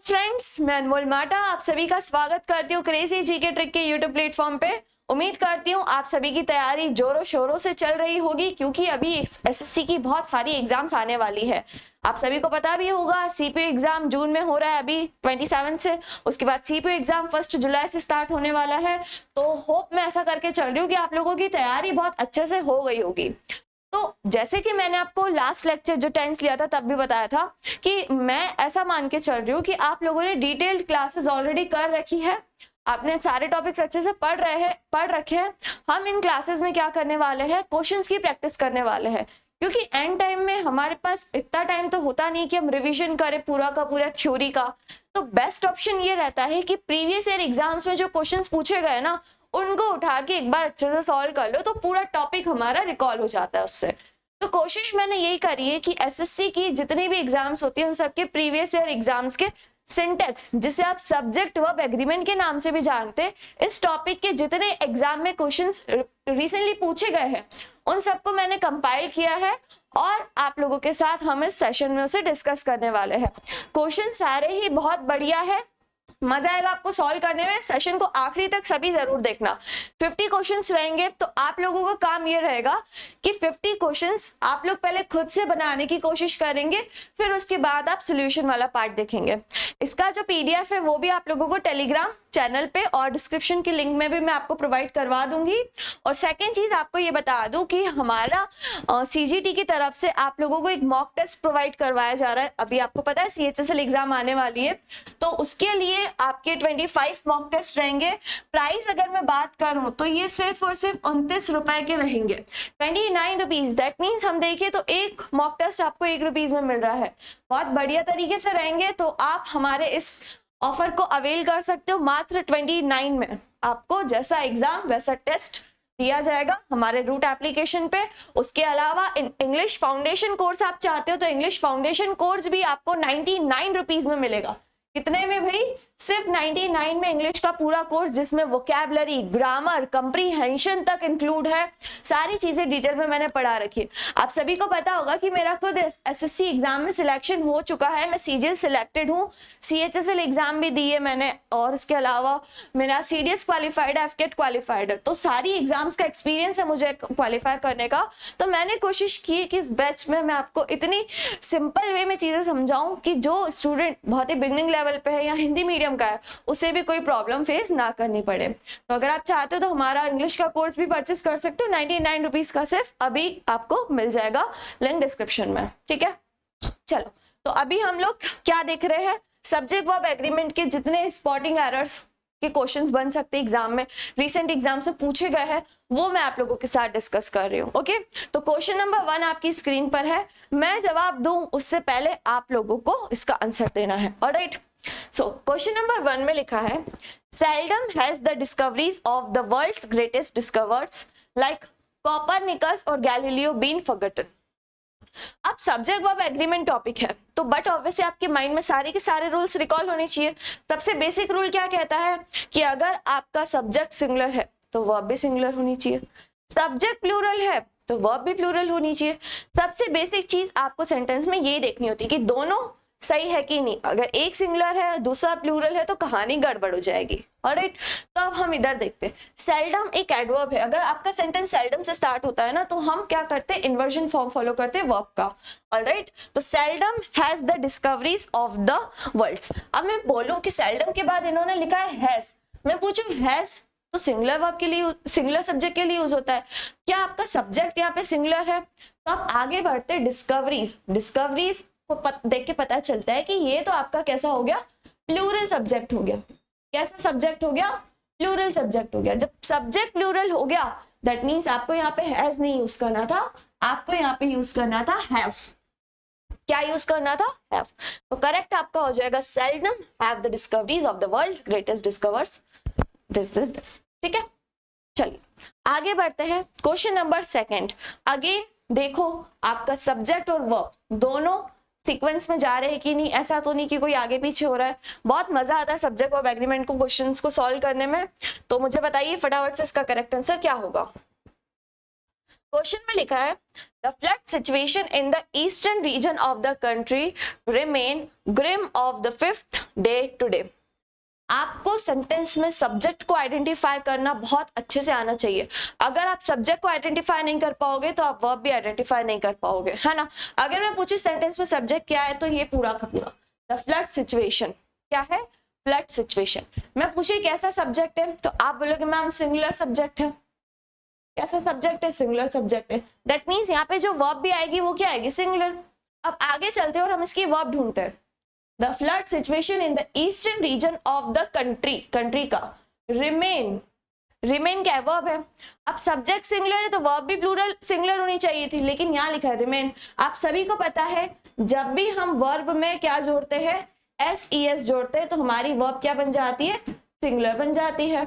Friends, मैं अनमोल माटा आप सभी का स्वागत करती हूँ क्रेजी जीके ट्रिक के यूट्यूब प्लेटफॉर्म पे। उम्मीद करती हूँ आप सभी की तैयारी जोरों शोरों से चल रही होगी, क्योंकि अभी एसएससी की बहुत सारी एग्जाम्स आने वाली है। आप सभी को पता भी होगा सीपीयू एग्जाम जून में हो रहा है अभी 27 से। उसके बाद सीपीयू एग्जाम 1 जुलाई से स्टार्ट होने वाला है। तो होप मैं ऐसा करके चल रही हूँ कि आप लोगों की तैयारी बहुत अच्छे से हो गई होगी। तो जैसे कि मैंने आपको लास्ट लेक्चर जो टेंस लिया था तब भी बताया था कि मैं ऐसा मान के चल रही हूँ कि आप लोगों ने डिटेल्ड क्लासेस ऑलरेडी कर रखी है, आपने सारे टॉपिक्स अच्छे से पढ़ रखे हैं। हम इन क्लासेस में क्या करने वाले हैं, क्वेश्चंस की प्रैक्टिस करने वाले हैं, क्योंकि एंड टाइम में हमारे पास इतना टाइम तो होता नहीं कि हम रिविजन करें पूरा का पूरा थ्योरी का। तो बेस्ट ऑप्शन ये रहता है कि प्रीवियस ईयर एग्जाम्स में जो क्वेश्चंस पूछे गए ना उनको उठा के एक बार अच्छे से सॉल्व कर लो, तो पूरा टॉपिक हमारा रिकॉल हो जाता है उससे। तो कोशिश मैंने यही करी है कि एसएससी की जितनी भी एग्जाम्स होती है उन सबके प्रीवियस ईयर एग्जाम्स के सिंटेक्स, जिसे आप सब्जेक्ट वर्ब एग्रीमेंट के नाम से भी जानते हैं, इस टॉपिक के जितने एग्जाम में क्वेश्चंस रिसेंटली पूछे गए हैं उन सबको मैंने कंपाइल किया है और आप लोगों के साथ हम इस सेशन में उसे डिस्कस करने वाले हैं। क्वेश्चन सारे ही बहुत बढ़िया है, मजा आएगा आपको सॉल्व करने में। सेशन को आखिरी तक सभी जरूर देखना। 50 क्वेश्चंस रहेंगे, तो आप लोगों का काम ये रहेगा कि 50 क्वेश्चंस आप लोग पहले खुद से बनाने की कोशिश करेंगे, फिर उसके बाद आप सॉल्यूशन वाला पार्ट देखेंगे। इसका जो पीडीएफ है वो भी आप लोगों को टेलीग्राम चैनल पे और डिस्क्रिप्शन की लिंक में भी मैं आपको प्रोवाइड करवा दूंगी। और सेकेंड चीज आपको ये बता दूं कि हमारा सीजीटी की तरफ से आप लोगों को एक मॉक टेस्ट प्रोवाइड करवाया जा रहा है। अभी आपको पता है सीएचएसएल एग्जाम आने वाली है, तो उसके लिए आपके 25 मॉक टेस्ट रहेंगे। प्राइस अगर मैं बात करूं तो ये सिर्फ और सिर्फ 29 रुपए के रहेंगे, 29 रुपीज। दैट मीन्स हम देखिए तो एक मॉक टेस्ट आपको 1 रुपीज में मिल रहा है। बहुत बढ़िया तरीके से रहेंगे, तो आप हमारे इस ऑफर को अवेल कर सकते हो। मात्र 29 में आपको जैसा एग्जाम वैसा टेस्ट दिया जाएगा हमारे रूट एप्लीकेशन पे। उसके अलावा इंग्लिश फाउंडेशन कोर्स आप चाहते हो तो इंग्लिश फाउंडेशन कोर्स भी आपको 99 रुपीज में मिलेगा। कितने में भाई? सिर्फ 99 में इंग्लिश का पूरा कोर्स, जिसमें वोकैबुलरी, ग्रामर, कंप्रीहेंशन तक इंक्लूड है। सारी चीजें डिटेल में मैंने पढ़ा रखी है। आप सभी को पता होगा कि मेरा खुद एसएससी एग्जाम में सिलेक्शन हो चुका है, मैं सीजीएल सिलेक्टेड हूँ, सीएचएसएल एग्जाम भी दी है मैंने, और इसके अलावा मेरा सीडीएस क्वालिफाइड है, एफकेट क्वालिफाइड है। तो सारी एग्जाम्स का एक्सपीरियंस है मुझे क्वालिफाई करने का। तो मैंने कोशिश की कि इस बैच में मैं आपको इतनी सिंपल वे में चीजें समझाऊं कि जो स्टूडेंट बहुत ही बिगनिंग लेवल पे है या हिंदी मीडियम का है उसे भी कोई प्रॉब्लम फेस ना करनी पड़े। तो अगर आप चाहते हो तो हमारा इंग्लिश का कोर्स भी परचेस कर सकते हो, 99 रुपीज का सिर्फ अभी आपको मिल जाएगा, लिंक डिस्क्रिप्शन में। ठीक है, चलो तो अभी हम लोग क्या देख रहे हैं, सब्जेक्ट वर्ब एग्रीमेंट के जितने स्पॉटिंग एरर्स के क्वेश्चंस बन सकते हैं एग्जाम में, रिसेंट एग्जाम से पूछे गए हैं, वो मैं आप लोगों के साथ डिस्कस कर रही हूँ। ओके, तो क्वेश्चन नंबर 1 आपकी स्क्रीन पर है। मैं जवाब दूं उससे पहले आप लोगों को इसका आंसर देना है। ऑलराइट, सो क्वेश्चन नंबर 1 में लिखा है, seldom has the discoveries of the world's greatest discoverers like Copernicus और Galileo been forgotten। अब सब्जेक्ट वर्ब एग्रीमेंट टॉपिक है, तो बट ऑब्वियसली आपके माइंड में सारे के सारे रूल्स रिकॉल होने चाहिए। सबसे बेसिक रूल क्या कहता है कि अगर आपका सब्जेक्ट सिंगुलर है तो वर्ब भी सिंगुलर होनी चाहिए, सब्जेक्ट प्लूरल है तो वर्ब भी प्लूरल होनी चाहिए। सबसे बेसिक चीज आपको सेंटेंस में यही देखनी होती है कि दोनों सही है कि नहीं। अगर एक सिंगुलर है दूसरा प्लूरल है तो कहानी गड़बड़ हो जाएगी। ऑलराइट, तो अब हम इधर देखते हैं। सेल्डम एक एडवर्ब है। अगर आपका सेंटेंस सेल्डम से स्टार्ट होता है ना तो हम क्या करते हैं, इन्वर्जन फॉर्म फॉलो करते हैं वर्ब का। ऑलराइट, तो seldom has the discoveries of the worlds. अब मैं बोलूं कि सेल्डम के बाद इन्होंने लिखा है हैज, मैं पूछूं हैज तो सिंगुलर वर्ब के लिए, सिंगुलर सब्जेक्ट के लिए यूज होता है। क्या आपका सब्जेक्ट यहाँ पे सिंगुलर है? तो आप आगे बढ़ते डिस्कवरीज, डिस्कवरीज को देख के पता चलता है कि ये तो आपका कैसा हो गया, प्लूरल सब्जेक्ट हो गया। कैसा सब्जेक्ट हो गया? प्लूरल सब्जेक्ट हो गया। जब सब्जेक्ट प्लूरल हो गया दैट मीन्स आपको यहाँ पे हैज नहीं यूज करना था, आपको यहाँ पे यूज करना था हैव। क्या यूज करना था? हैव। तो करेक्ट आपका हो जाएगा seldom have the discoveries of the world's greatest discovers this. ठीक है, चलिए आगे बढ़ते हैं। क्वेश्चन नंबर 2 अगेन देखो, आपका सब्जेक्ट और वर्ब दोनों सीक्वेंस में जा रहे हैं कि नहीं। ऐसा तो नहीं कि कोई आगे पीछे हो रहा है। बहुत मजा आता है सब्जेक्ट वर्ब एग्रीमेंट को क्वेश्चंस को सॉल्व करने में। तो मुझे बताइए फटाफट से इसका करेक्ट आंसर क्या होगा। क्वेश्चन में लिखा है the flood situation in the eastern region of the country remain grim of the 5th day today. आपको सेंटेंस में सब्जेक्ट को आइडेंटिफाई करना बहुत अच्छे से आना चाहिए। अगर आप सब्जेक्ट को आइडेंटिफाई नहीं कर पाओगे तो आप वर्ब भी आइडेंटिफाई नहीं कर पाओगे, है ना। अगर मैं पूछूं सेंटेंस में सब्जेक्ट क्या है तो ये पूरा का पूरा द फ्लड सिचुएशन क्या है, फ्लड सिचुएशन। मैं पूछी कैसा सब्जेक्ट है तो आप बोलोगे मैम सिंगुलर सब्जेक्ट है। कैसा सब्जेक्ट है, सिंगुलर सब्जेक्ट है। दैट मीन्स यहाँ पे जो वर्ब भी आएगी वो क्या आएगी, सिंगुलर। अब आगे चलते हैं और हम इसकी वर्ब ढूंढते हैं। The flood situation in the eastern region of the country, country का रिमेन, रिमेन क्या है, वर्ब है। अब सब्जेक्ट सिंगुलर है तो वर्ब भी प्लूरल सिंगुलर होनी चाहिए थी, लेकिन यहाँ लिखा है रिमेन। आप सभी को पता है जब भी हम वर्ब में क्या जोड़ते हैं, SES जोड़ते हैं तो हमारी वर्ब क्या बन जाती है, सिंगुलर बन जाती है।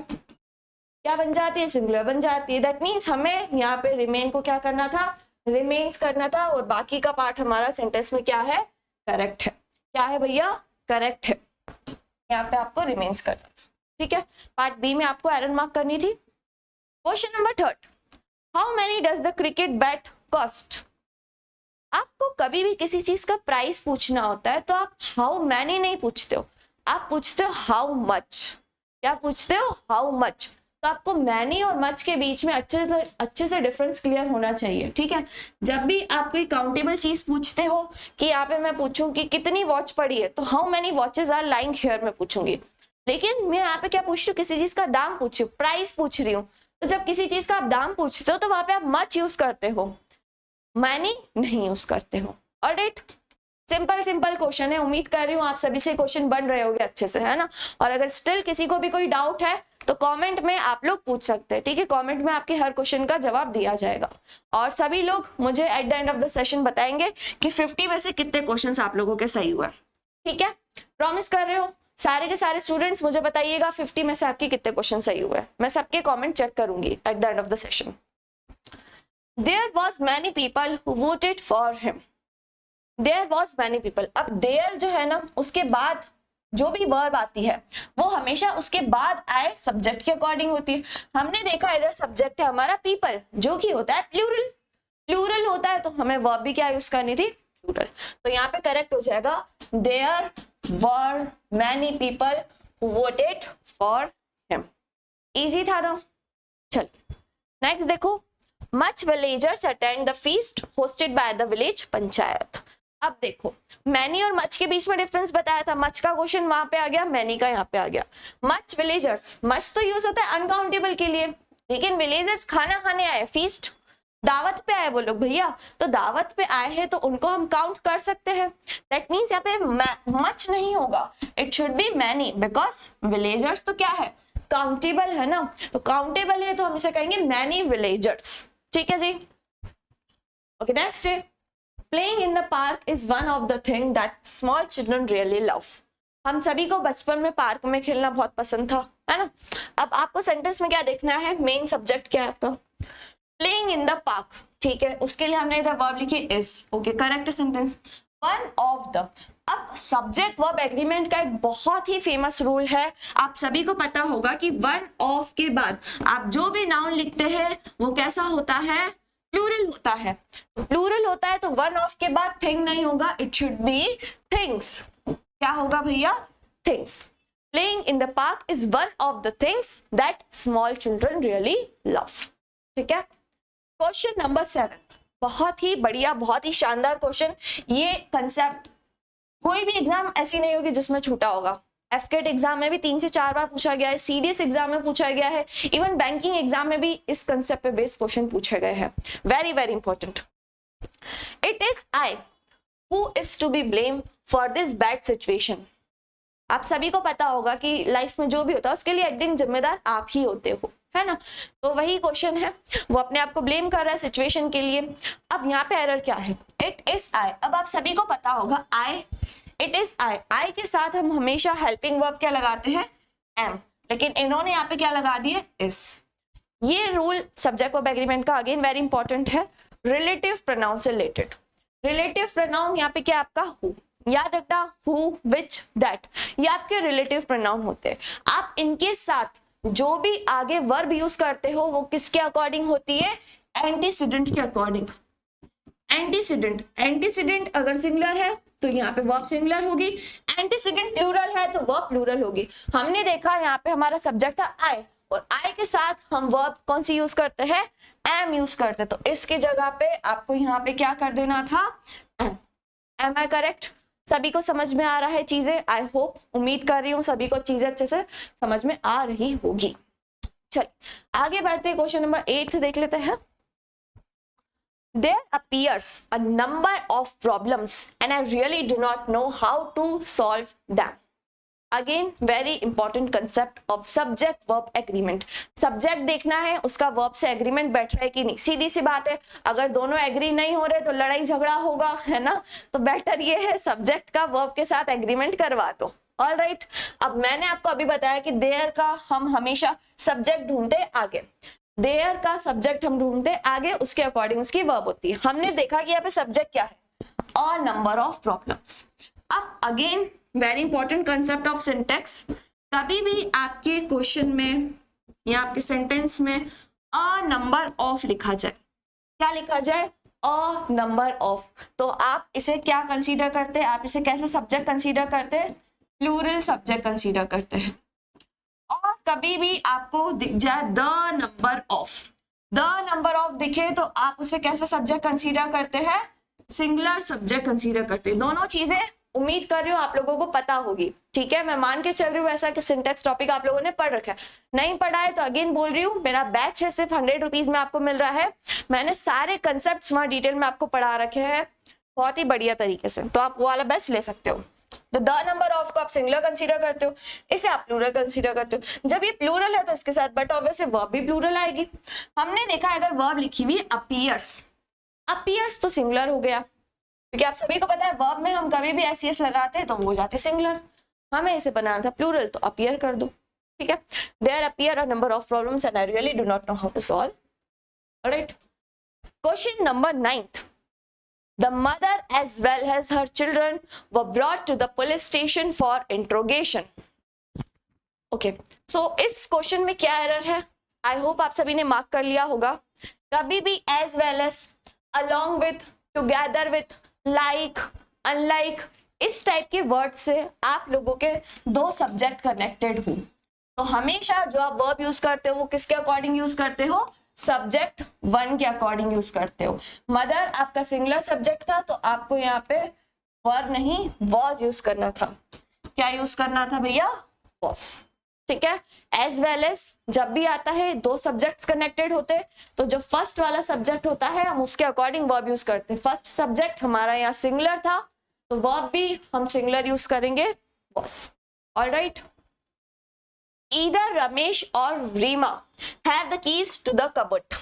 क्या बन जाती है, सिंगुलर बन जाती है। दैट मीन्स हमें यहाँ पे रिमेन को क्या करना था, रिमेन्स करना था, और बाकी का पार्ट हमारा सेंटेंस में क्या है, करेक्ट है। क्या है भैया, करेक्ट है। यहाँ पे आपको रिमेन्स करना था, ठीक है। पार्ट बी में आपको आयरन मार्क करनी थी। Question number 3, how many does the cricket bat cost. आपको कभी भी किसी चीज का प्राइस पूछना होता है तो आप हाउ मैनी नहीं पूछते हो, आप पूछते हो हाउ मच। क्या पूछते हो, हाउ मच। तो आपको मैनी और मच के बीच में अच्छे से डिफरेंस क्लियर होना चाहिए, ठीक है। जब भी आप कोई काउंटेबल चीज पूछते हो कि यहाँ पे मैं पूछूं कि कितनी वॉच पड़ी है तो how many watches are lying here मैं पूछूंगी। लेकिन मैं यहाँ पे क्या पूछ रही हूँ, किसी चीज का दाम पूछ रही हूँ, प्राइस पूछ रही हूँ। तो जब किसी चीज का आप दाम पूछते हो तो वहां पे आप मच यूज करते हो, मैनी नहीं यूज करते हो। ऑलराइट, सिंपल सिंपल क्वेश्चन है। उम्मीद कर रही हूँ आप सभी से क्वेश्चन बन रहे होंगे अच्छे से, है ना। और अगर स्टिल किसी को भी कोई डाउट है तो कमेंट में आप लोग पूछ सकते हैं, ठीक है। कमेंट में आपके हर क्वेश्चन का जवाब दिया जाएगा और सभी लोग मुझे at the end of the session बताएंगे कि 50 में से कितने क्वेश्चंस आप लोगों के सही हुए, ठीक है। प्रॉमिस कर रहे हो सारे के सारे स्टूडेंट्स मुझे बताइएगा 50 में से आपके कितने क्वेश्चन सही हुए। मैं सबके कॉमेंट चेक करूंगी at the end of the session. There was many people who voted for him. There was many people. अब there जो है ना उसके बाद जो भी वर्ब आती है वो हमेशा उसके बाद आए सब्जेक्ट के अकॉर्डिंग होती है। हमने देखा इधर सब्जेक्ट है हमारा पीपल जो कि होता है प्लूरल, प्लूरल होता है तो हमें वर्ब भी क्या यूज करनी थी, प्लूरल। तो यहाँ पे करेक्ट हो जाएगा there were many people who voted for him. Easy था ना। चलिए नेक्स्ट देखो, much villagers attend the feast hosted by the village panchayat. अब देखो मैनी और मच के बीच में डिफरेंस बताया था, मच का क्वेश्चन वहां पे आ गया, मैनी का यहाँ पे आ गया। मच विलेजर्स, मच तो यूज होता है अनकाउंटेबल के लिए, लेकिन विलेजर्स खाना खाने आए, फीस्ट दावत पे आए वो लोग भैया, तो दावत पे आए हैं तो उनको हम काउंट कर सकते हैं। दैट मीन्स यहाँ पे मच नहीं होगा, it should be many, because villagers तो क्या है, काउंटेबल है ना। तो काउंटेबल है तो हम इसे कहेंगे मैनी विलेजर्स, ठीक है जी। ओके नेक्स्ट है, playing in the park is one of the thing that small children really love. हम सभी को बचपन में पार्क में खेलना बहुत पसंद था, है ना। अब आपको सेंटेंस में क्या देखना है, मेन सब्जेक्ट क्या है आपका, प्लेइंग इन द पार्क, ठीक है। उसके लिए हमने इधर वर्ब लिखी is, okay correct sentence. One of the, अब सब्जेक्ट वर्ब एग्रीमेंट का एक बहुत ही फेमस रूल है, आप सभी को पता होगा कि वन ऑफ के बाद आप जो भी नाउन लिखते हैं वो कैसा होता है, प्लूरल होता है। प्लूरल होता है तो वन ऑफ के बाद थिंग नहीं होगा, इट शुड बी थिंग्स। क्या होगा भैया, things. Playing in the park is one of the things that small children really love, ठीक है। क्वेश्चन नंबर 7, बहुत ही बढ़िया, बहुत ही शानदार क्वेश्चन। ये कंसेप्ट कोई भी एग्जाम ऐसी नहीं होगी जिसमें छूटा होगा। एफकेट एग्जाम में भी 3 से 4 बार पूछा गया है, सीडीएस एग्जाम में पूछा गया है, इवन बैंकिंग एग्जाम में भी इस कंसेप्ट पे बेस्ड क्वेश्चन पूछे गए हैं। Very very important. It is I who is to be blame for this bad situation. आप सभी को पता होगा कि लाइफ में जो भी होता है उसके लिए एट दिन जिम्मेदार आप ही होते हो, है ना। तो वही क्वेश्चन है, वो अपने आप को ब्लेम कर रहा है सिचुएशन के लिए। अब यहाँ पे एरर क्या है, इट इज आई। अब आप सभी को पता होगा आई, इट इज आई, आई के साथ हम हमेशा हेल्पिंग वर्ब क्या लगाते हैं, एम, लेकिन इन्होंने यहाँ पे क्या लगा दिए, इज। ये रूल सब्जेक्ट वर्ब एग्रीमेंट का अगेन वेरी इंपॉर्टेंट है। रिलेटिव प्रोनाउन से रिलेटेड, रिलेटिव प्रोनाउन यहाँ पे क्या आपका हु, याद रखना, हु, विच, दैट, ये आपके रिलेटिव प्रोनाउन होते हैं। आप इनके साथ जो भी आगे वर्ब यूज करते हो वो किसके अकॉर्डिंग होती है, एंटीसीडेंट के अकॉर्डिंग। एंटीसीडेंट, एंटीसीडेंट अगर सिंगुलर है तो यहाँ पे वर्ब सिंगुलर होगी, एंटीसीडेंट प्लूरल है तो वर्ब प्लूरल होगी। हमने देखा यहाँ पे हमारा सब्जेक्ट था आई, और आई के साथ हम वर्ब कौन सी यूज करते हैं, एम यूज करते हैं, तो इसकी जगह पे आपको यहाँ पे क्या कर देना था, एम। एम आई करेक्ट? सभी को समझ में आ रहा है चीजें? आई होप, उम्मीद कर रही हूँ सभी को चीजें अच्छे से समझ में आ रही होगी। चलिए आगे बढ़ते हैं, क्वेश्चन नंबर 8 देख लेते हैं। There appears a number of problems and I really do not know how to solve them. Again, very important concept of subject verb agreement. Subject देखना है उसका verb से agreement बैठ रहा है कि नहीं। सीधी सी बात है, अगर दोनों agree नहीं हो रहे तो लड़ाई झगड़ा होगा, है ना? तो बेटर ये है subject का verb के साथ agreement करवा दो। ऑल राइट, अब मैंने आपको अभी बताया कि देयर का हम हमेशा सब्जेक्ट ढूंढते आगे, देयर का सब्जेक्ट हम ढूंढते आगे, उसके अकॉर्डिंग उसकी वर्ब होती है। हमने देखा कि यहाँ पे सब्जेक्ट क्या है, अ नंबर ऑफ प्रॉब्लम्स। अब again very important concept of syntax, कभी भी आपके क्वेश्चन में या आपके सेंटेंस में अ नंबर ऑफ लिखा जाए, क्या लिखा जाए, अ नंबर ऑफ, तो आप इसे क्या कंसीडर करते हैं, आप इसे कैसे सब्जेक्ट कंसीडर करते हैं, प्लूरल सब्जेक्ट कंसीडर करते हैं। और कभी भी आपको दिख जाए the number of, the number of दिखे तो आप उसे कैसे सब्जेक्ट कंसीडर करते हैं, सिंगुलर सब्जेक्ट कंसीडर करते हैं। दोनों चीजें उम्मीद कर रही हूँ आप लोगों को पता होगी, ठीक है? मैं मान के चल रही हूँ ऐसा कि सिंटेक्स टॉपिक आप लोगों ने पढ़ रखा है, नहीं पढ़ा है तो अगेन बोल रही हूँ, मेरा बैच है सिर्फ 100 रुपीज में आपको मिल रहा है, मैंने सारे कंसेप्ट वहां डिटेल में आपको पढ़ा रखे हैं बहुत ही बढ़िया तरीके से, तो आप वो वाला बैच ले सकते हो। तो द नंबर ऑफ को आप सिंगुलर कंसीडर करते हो, इसे आप प्लूरल कंसीडर करते हो। जब ये प्लूरल है तो इसके साथ बट ऑब्वियसली वर्ब भी प्लूरल आएगी। हमने देखा अगर वर्ब लिखी हुई अपीयर्स, अपीयर्स तो सिंगुलर हो गया, क्योंकि आप सभी को पता है वर्ब में हम कभी भी एस लगाते हैं तो वो हो जाते सिंगुलर, हमें इसे बनाना था प्लूरल तो अपीयर कर दो, ठीक है? There appear a number of problems and I really do not know how to solve. Alright, question number 9th, the mother as well as her children were brought to the police station for interrogation. Okay, so इस question में क्या error है, I hope आप सभी ने mark कर लिया होगा। कभी भी as well as, along with, together with, like, unlike, इस टाइप के वर्ड से आप लोगों के दो सब्जेक्ट कनेक्टेड हो तो हमेशा जो आप वर्ब यूज करते हो वो किसके अकॉर्डिंग यूज करते हो, सब्जेक्ट 1 के अकॉर्डिंग यूज करते हो। मदर आपका सिंगुलर सब्जेक्ट था तो आपको यहाँ पे वर्ब नहीं वॉज यूज करना था। क्या यूज करना था भैया, वॉज, ठीक है? एज वेल एज जब भी आता है दो सब्जेक्ट्स कनेक्टेड होते तो जो फर्स्ट वाला सब्जेक्ट होता है हम उसके अकॉर्डिंग वर्ब यूज करते। फर्स्ट सब्जेक्ट हमारा यहाँ सिंगुलर था तो वर्ब भी हम सिंगुलर यूज करेंगे, वॉज। ऑलराइट, Either रमेश और Reema have the keys to the cupboard.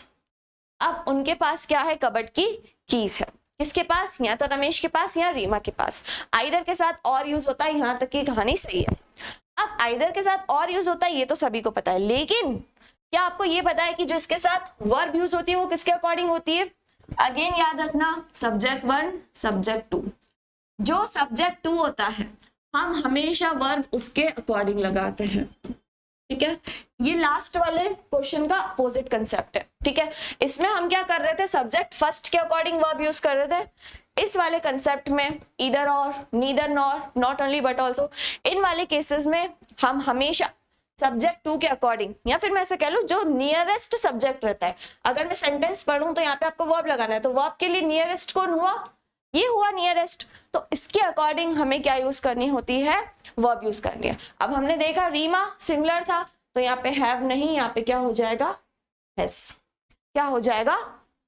अब उनके पास क्या है, कबर्ड की कीज है। किसके पास, या तो रमेश के पास या रीमा के पास। आइदर के साथ और यूज होता है, यहाँ तक की कहानी सही है। अब आइदर के साथ और यूज होता है ये तो सभी को पता है, लेकिन क्या आपको ये पता है कि जो इसके साथ वर्ब यूज होती है वो किसके अकॉर्डिंग होती है? अगेन याद रखना, सब्जेक्ट 1 सब्जेक्ट 2। जो सब्जेक्ट 2 होता है हम हमेशा वर्ब उसके अकॉर्डिंग लगाते हैं, ठीक है? ये लास्ट वाले क्वेश्चन का अपोजिट कंसेप्ट है, ठीक है? इसमें हम क्या कर रहे थे, सब्जेक्ट फर्स्ट के अकॉर्डिंग वर्ब यूज कर रहे थे। इस वाले कंसेप्ट में either or, neither nor, not only but also, इन वाले केसेस में हम हमेशा सब्जेक्ट 2 के अकॉर्डिंग, या फिर मैं ऐसा कह लूं जो नियरेस्ट सब्जेक्ट रहता है। अगर मैं सेंटेंस पढ़ूं तो यहाँ पे आपको वर्ब लगाना है, तो वर्ब के लिए नियरेस्ट कौन हुआ, ये हुआ नियरेस्ट, तो इसके अकॉर्डिंग हमें क्या यूज करनी होती है, वर्ब यूज करनी है। अब हमने देखा रीमा सिंगुलर था तो यहाँ पे हैव नहीं, यहाँ पे क्या हो जाएगा, हैज। क्या हो जाएगा,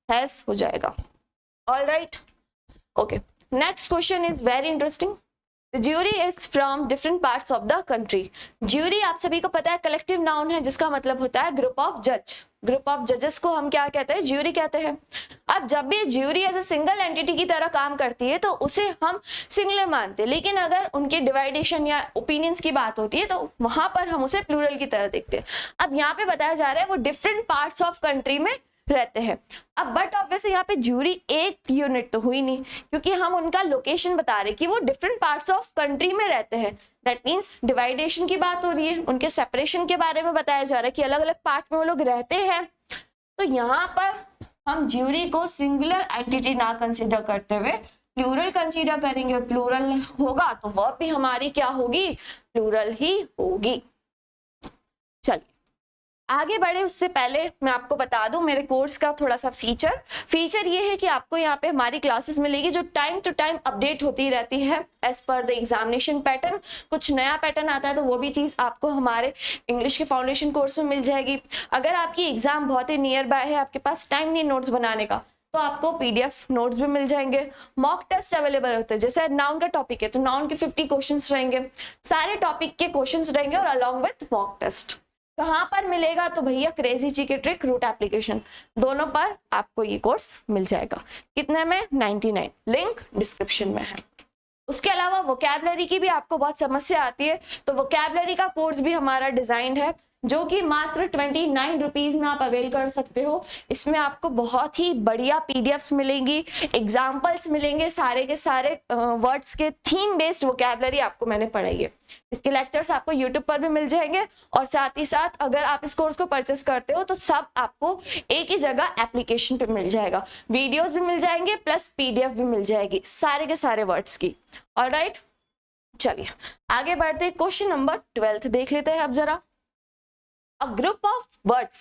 हैज हो जाएगा। All right, okay, next question is very interesting. The jury is from different parts of the country. Jury आप सभी को पता है कलेक्टिव नाउन है जिसका मतलब होता है ग्रुप ऑफ जज। ग्रुप ऑफ जजेस को हम क्या कहते हैं, ज्यूरी कहते हैं। अब जब भी jury as a single entity की तरह काम करती है तो उसे हम सिंगुलर मानते हैं, लेकिन अगर उनके डिवाइडेशन या ओपिनियंस की बात होती है तो वहां पर हम उसे प्लूरल की तरह देखते हैं। अब यहाँ पे बताया जा रहा है वो डिफरेंट पार्ट्स ऑफ कंट्री में रहते हैं। अब बट ऑब्वियसली यहाँ पे ज्यूरी एक यूनिट तो हुई नहीं, क्योंकि हम उनका लोकेशन बता रहे कि वो डिफरेंट पार्ट्स ऑफ कंट्री में रहते हैं। दैट मीन्स डिवाइडेशन की बात हो रही है, उनके सेपरेशन के बारे में बताया जा रहा है कि अलग अलग पार्ट में वो लोग रहते हैं। तो यहाँ पर हम ज्यूरी को सिंगुलर एंटिटी ना कंसीडर करते हुए प्लूरल कंसीडर करेंगे, और प्लूरल होगा तो वर्ब भी हमारी क्या होगी, प्लूरल ही होगी। चलिए आगे बढ़े उससे पहले मैं आपको बता दूं मेरे कोर्स का थोड़ा सा फीचर ये है कि आपको यहाँ पे हमारी क्लासेस मिलेगी जो टाइम टू टाइम अपडेट होती रहती है as per the examination pattern. कुछ नया पैटर्न आता है तो वो भी चीज आपको हमारे इंग्लिश के फाउंडेशन कोर्स में मिल जाएगी। अगर आपकी एग्जाम बहुत ही नियर बाय है, आपके पास टाइम नहीं नोट्स बनाने का, तो आपको पीडीएफ नोट्स भी मिल जाएंगे। मॉक टेस्ट अवेलेबल होते हैं, जैसे नाउन का टॉपिक है तो नाउन के 50 क्वेश्चंस रहेंगे, सारे टॉपिक के क्वेश्चंस रहेंगे और अलॉन्ग विद मॉक टेस्ट। कहाँ पर मिलेगा, तो भैया crazy GK trick root application दोनों पर आपको ये कोर्स मिल जाएगा। कितने में, 99। लिंक डिस्क्रिप्शन में है। उसके अलावा वोकैबुलरी की भी आपको बहुत समस्या आती है, तो वोकैबुलरी का कोर्स भी हमारा डिजाइंड है जो कि मात्र 29 रुपीज में आप अवेल कर सकते हो। इसमें आपको बहुत ही बढ़िया पीडीएफ्स मिलेंगी, एग्जाम्पल्स मिलेंगे, सारे के सारे वर्ड्स के थीम बेस्ड वोकैबुलरी आपको मैंने पढ़ाई है। इसके लेक्चर्स आपको यूट्यूब पर भी मिल जाएंगे, और साथ ही साथ अगर आप इस कोर्स को परचेस करते हो तो सब आपको एक ही जगह एप्लीकेशन पे मिल जाएगा, वीडियोज भी मिल जाएंगे प्लस पीडीएफ भी मिल जाएगी सारे के सारे वर्ड्स की। ऑलराइट, चलिए आगे बढ़ते हैं। क्वेश्चन नंबर 12 देख लेते हैं अब जरा। A group of birds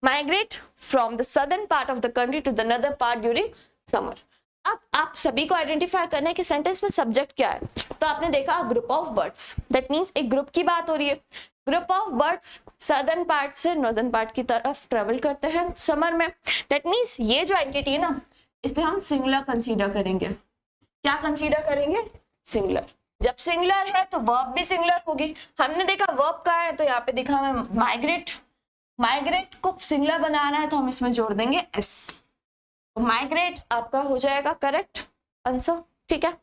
migrate from the southern part of the country to the northern part during summer। अब आप सभी को आइडेंटिफाई करना है कि सेंटेंस में सब्जेक्ट क्या है। तो आपने देखा group of birds, that means एक ग्रुप की बात हो रही है। Group of birds southern part से नॉर्दर्न पार्ट की तरफ ट्रेवल करते हैं समर में। दैट मीन्स ये जो एंटिटी है ना, इसे हम सिंगुलर कंसीडर करेंगे। क्या कंसीडर करेंगे, सिंगुलर। जब सिंगुलर है तो वर्ब भी सिंगुलर होगी। हमने देखा वर्ब का है तो यहाँ पे दिखा मैं माइग्रेट, माइग्रेट को सिंगुलर बनाना है तो हम इसमें जोड़ देंगे एस, माइग्रेट आपका हो जाएगा करेक्ट आंसर। ठीक है,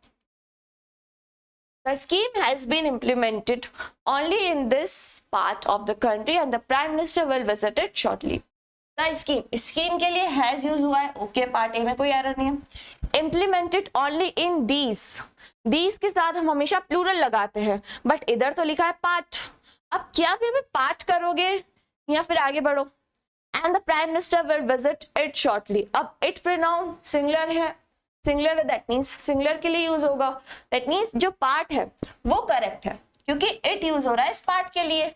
The scheme has been implemented only in this part of the country and the Prime Minister will visit it shortly। The scheme, scheme के लिए has यूज हुआ है, ओके पार्ट ए में कोई एरर नहीं है। Implemented only in these, these के साथ हम हमेशा प्लूरल लगाते हैं, बट इधर तो लिखा है पार्ट। अब क्या भी पार्ट करोगे या फिर आगे बढ़ो। And the Prime Minister will visit it shortly। अब it pronoun सिंगुलर है, सिंगुलर है दैट मीन्स सिंगुलर के लिए यूज होगा। दैट मीन्स जो पार्ट है वो करेक्ट है क्योंकि इट यूज हो रहा है इस पार्ट के लिए।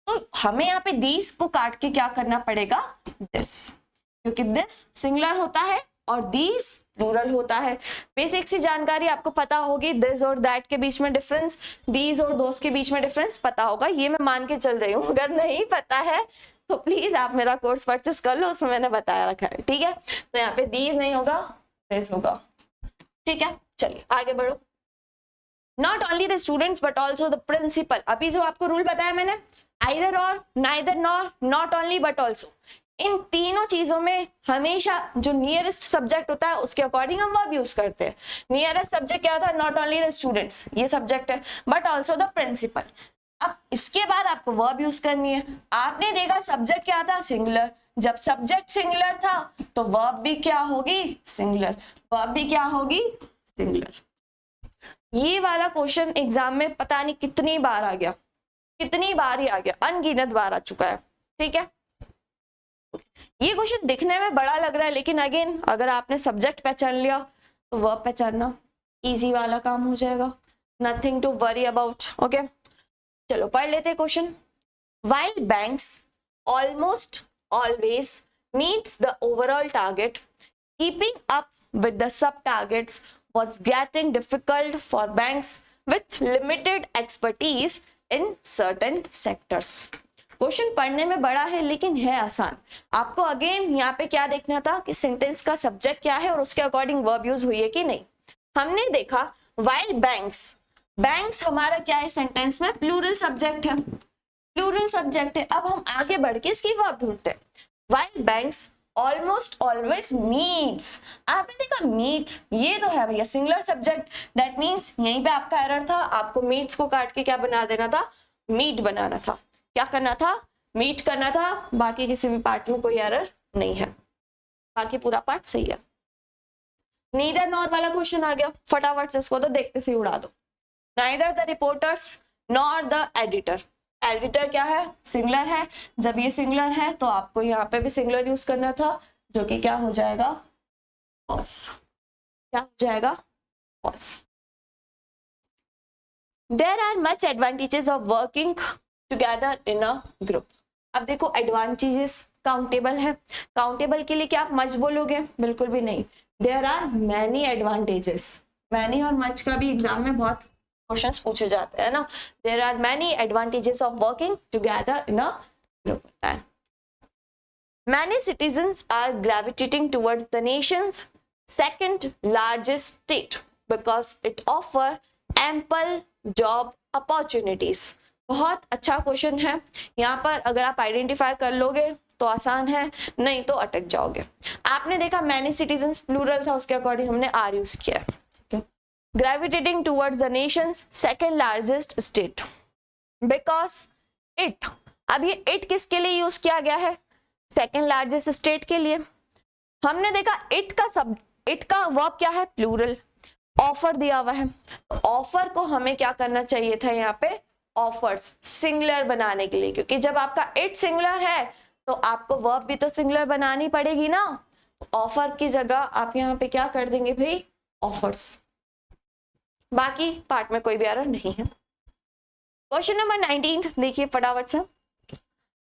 तो हमें यहाँ पे दिस को काट के क्या करना पड़ेगा, दिस, क्योंकि दिस सिंगुलर होता है और दिस प्लूरल होता है। बेसिक सी जानकारी आपको पता होगी, दिस और दैट के बीच में डिफरेंस, दीज और दोस के बीच में डिफरेंस पता होगा, ये मैं मान के चल रही हूँ। अगर नहीं पता है तो प्लीज आप मेरा कोर्स परचेस कर लो, उसमें मैंने बताया रखा है। ठीक है, तो यहाँ पे दीज नहीं होगा, दिस होगा। ठीक है, चलिए आगे बढ़ो। Not only the students but also the principal. अभी जो आपको रूल बताया मैंने, either or, neither nor, not only but also, इन तीनों चीजों में हमेशा जो नियरेस्ट सब्जेक्ट होता है उसके अकॉर्डिंग हम वर्ब यूज करते हैं। नियरेस्ट सब्जेक्ट क्या था, नॉट ओनली द स्टूडेंट्स, ये सब्जेक्ट है, बट ऑल्सो द प्रिंसिपल। अब इसके बाद आपको वर्ब यूज करनी है। आपने देखा सब्जेक्ट क्या था, सिंगुलर। जब सब्जेक्ट सिंगुलर था तो वर्ब भी क्या होगी, सिंगुलर। वर्ब भी क्या होगी, सिंगुलर। ये वाला क्वेश्चन एग्जाम में पता नहीं कितनी बार आ गया, कितनी बार ही आ गया, अनगिनत बार आ चुका है। ठीक है, ये क्वेश्चन दिखने में बड़ा लग रहा है, लेकिन अगेन अगर आपने सब्जेक्ट पहचान लिया तो वर्ब पहचानना इजी वाला काम हो जाएगा। Nothing to worry about. Okay, चलो पढ़ लेते हैं question. While banks almost always meets the overall target, keeping up with the sub-targets was getting difficult for banks with limited expertise in certain sectors। Question पढ़ने में बड़ा है लेकिन है आसान। आपको अगेन यहाँ पे क्या देखना था कि सेंटेंस का सब्जेक्ट क्या है और उसके अकॉर्डिंग वर्ब यूज हुई है कि नहीं। हमने देखा while banks, बैंक्स हमारा क्या है सेंटेंस में, प्लूरल सब्जेक्ट है, प्लूरल सब्जेक्ट है। अब हम आगे बढ़ के इसकी वर्ब ढूंढते हैं। While banks almost always meets, आपने देखा meets, ये तो है भैया सिंगुलर सब्जेक्ट। दैट मीन्स यहीं पे आपका एरर था, आपको meets को काट के क्या बना देना था, meet बनाना था। क्या करना था, meet करना था। बाकी किसी भी पार्ट में कोई एरर नहीं है, बाकी पूरा पार्ट सही है। नीदर नॉर वाला क्वेश्चन आ गया, फटाफट से इसको तो देखते से उड़ा दो। Neither the reporters nor the editor, editor क्या है, सिंगुलर है। जब ये सिंगुलर है तो आपको यहाँ पे भी सिंगुलर यूज करना था। जो कि क्या हो जाएगा, was। क्या हो जाएगा, was। There are much advantages of working together in a group। अब देखो एडवांटेजेस काउंटेबल है, काउंटेबल के लिए क्या आप मच बोलोगे, बिल्कुल भी नहीं। There are many advantages, many और मच का भी एग्जाम में बहुत क्वेश्चंस पूछे जाते हैं ना। There are many advantages of working together in a group होता है। Many citizens are gravitating towards the nation's second largest state because it offer ample job opportunities. बहुत अच्छा क्वेश्चन है, यहाँ पर अगर आप आइडेंटिफाई कर लोगे तो आसान है, नहीं तो अटक जाओगे। आपने देखा मैनी सिटीजन्स प्लूरल था, उसके अकॉर्डिंग हमने आर यूज किया है। Gravitating towards the nation's second largest state because it, अब ये इट किसके लिए यूज किया गया है, सेकंड लार्जेस्ट स्टेट के लिए। हमने देखा इट का वर्ब क्या है, प्लूरल। ऑफर दिया हुआ है, तो ऑफर को हमें क्या करना चाहिए था यहाँ पे, ऑफर्स सिंगुलर बनाने के लिए, क्योंकि जब आपका इट सिंगुलर है तो आपको वर्ब भी तो सिंगुलर बनानी पड़ेगी ना। ऑफर की जगह आप यहाँ पे क्या कर देंगे भाई, ऑफर्स। बाकी पार्ट में कोई भी एरर नहीं है। क्वेश्चन नंबर 19 देखिए फटाफट से।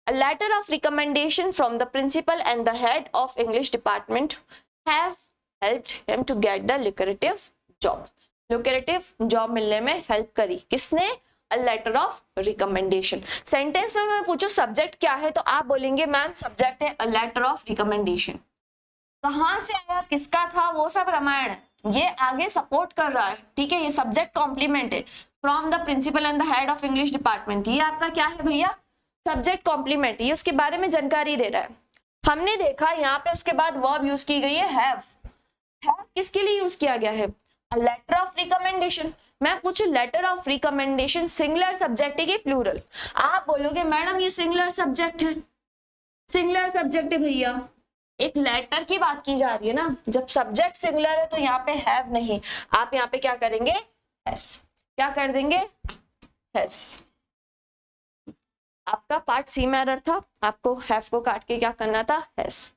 A letter of recommendation from the principal and the head of English department have helped him to get the lucrative job। lucrative job मिलने में हेल्प करी किसने, a letter of recommendation। Sentence में मैं पूछूं सब्जेक्ट क्या है तो आप बोलेंगे मैम सब्जेक्ट है a letter of recommendation। कहां से आया, किसका था, वो सब रामायण है, ये आगे सपोर्ट कर रहा है, ठीक है। ये सब्जेक्ट कॉम्प्लीमेंट है, from the principal and the head of English department, ये आपका क्या है भैया, सब्जेक्ट कॉम्प्लीमेंट, ये उसके बारे में जानकारी दे रहा है। हमने देखा यहाँ पे उसके बाद वर्ब यूज की गई है हैव। हैव किसके लिए यूज किया गया है, अ लेटर ऑफ रिकमेंडेशन। मैं पूछू letter of recommendation singular subject है कि प्लूरल, आप बोलोगे मैडम ये सिंगुलर सब्जेक्ट है, सिंगुलर सब्जेक्ट है भैया, एक लेटर की बात की जा रही है ना। जब सब्जेक्ट सिंगुलर है तो यहाँ पे हैव नहीं, आप यहाँ पे क्या करेंगे, हैज। क्या कर देंगे, हैज। आपका पार्ट सी में एरर था, आपको हैव को काट के क्या करना था, हैज।